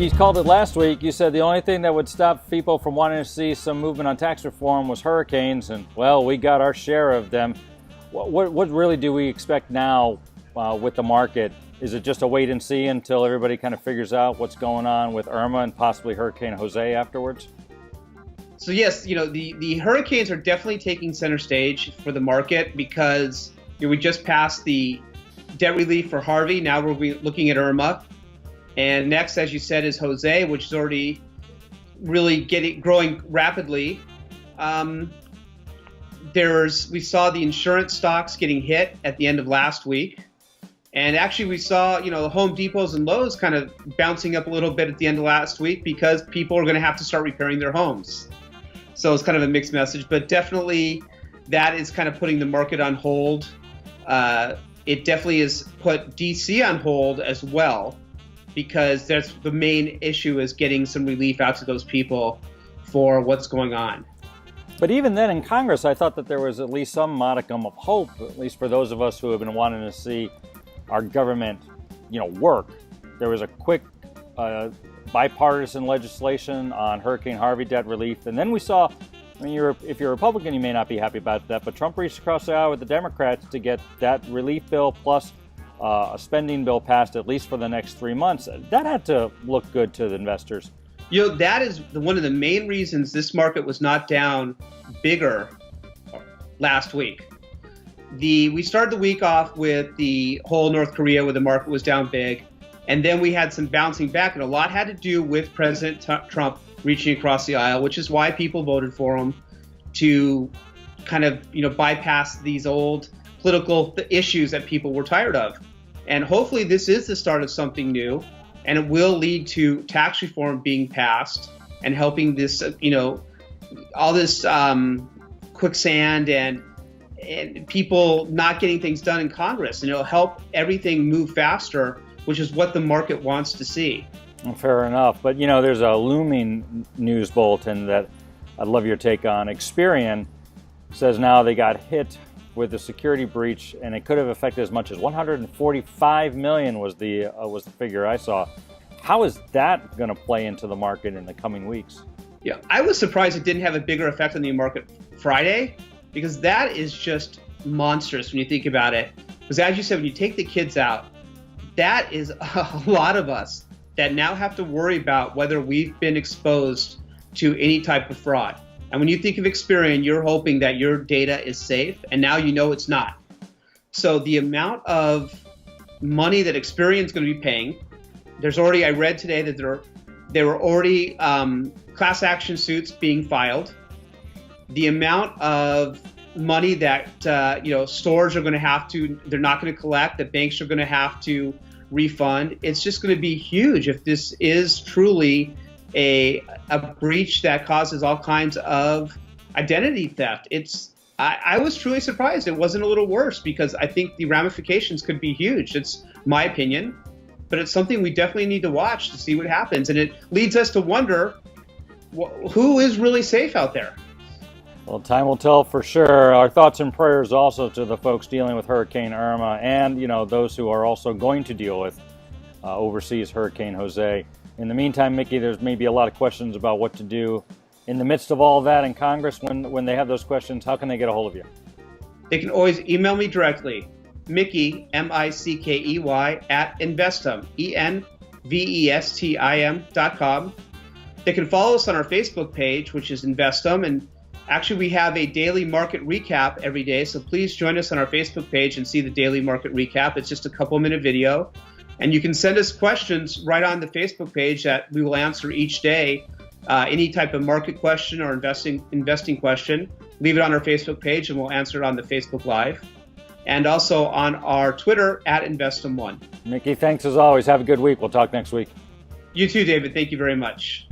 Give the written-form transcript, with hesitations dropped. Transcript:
you called it last week. You said the only thing that would stop people from wanting to see some movement on tax reform was hurricanes, and, well, we got our share of them. What really do we expect now with the market? Is it just a wait and see until everybody kind of figures out what's going on with Irma and possibly Hurricane Jose afterwards? So yes, the hurricanes are definitely taking center stage for the market because we just passed the debt relief for Harvey. Now we're looking at Irma. And next, as you said, is Jose, which is already really growing rapidly. We saw the insurance stocks getting hit at the end of last week. And actually we saw, the Home Depots and Lowe's kind of bouncing up a little bit at the end of last week because people are going to have to start repairing their homes. So it's kind of a mixed message, but definitely that is kind of putting the market on hold. It definitely has put DC on hold as well, because that's the main issue, is getting some relief out to those people for what's going on. But even then in Congress, I thought that there was at least some modicum of hope, at least for those of us who have been wanting to see our government, work. There was a quick bipartisan legislation on Hurricane Harvey debt relief. And then we saw, if you're a Republican, you may not be happy about that, but Trump reached across the aisle with the Democrats to get that relief bill plus a spending bill passed at least for the next 3 months. That had to look good to the investors. That is one of the main reasons this market was not down bigger last week. We started the week off with the whole North Korea, where the market was down big. And then we had some bouncing back, and a lot had to do with President Trump reaching across the aisle, which is why people voted for him, to kind of, bypass these old political issues that people were tired of. And hopefully this is the start of something new, and it will lead to tax reform being passed and helping this, all this quicksand and people not getting things done in Congress. And it'll help everything move faster, which is what the market wants to see. Fair enough. But, there's a looming news bulletin that I'd love your take on. Experian says now they got hit with the security breach, and it could have affected as much as 145 million was the figure I saw. How is that going to play into the market in the coming weeks? Yeah, I was surprised it didn't have a bigger effect on the market Friday, because that is just monstrous when you think about it. Because as you said, when you take the kids out, that is a lot of us that now have to worry about whether we've been exposed to any type of fraud. And when you think of Experian, you're hoping that your data is safe, and now you know it's not. So the amount of money that Experian is going to be paying, I read today that there were already class action suits being filed. The amount of money that stores are going to have to, they're not going to collect, that banks are going to have to refund. It's just going to be huge if this is truly a breach that causes all kinds of identity theft. I was truly surprised it wasn't a little worse, because I think the ramifications could be huge. It's my opinion, but it's something we definitely need to watch to see what happens. And it leads us to wonder who is really safe out there. Well, time will tell for sure. Our thoughts and prayers also to the folks dealing with Hurricane Irma, and those who are also going to deal with overseas Hurricane Jose. In the meantime, Mickey, there's maybe a lot of questions about what to do in the midst of all that in Congress. When they have those questions, how can they get a hold of you? They can always email me directly, Mickey, Mickey, at Envestim, ENVESTIM.com. They can follow us on our Facebook page, which is Envestim, and actually we have a daily market recap every day, so please join us on our Facebook page and see the daily market recap. It's just a couple-minute video. And you can send us questions right on the Facebook page that we will answer each day. Any type of market question or investing question, leave it on our Facebook page and we'll answer it on the Facebook Live. And also on our Twitter at Investim1. Mickey, thanks as always. Have a good week. We'll talk next week. You too, David. Thank you very much.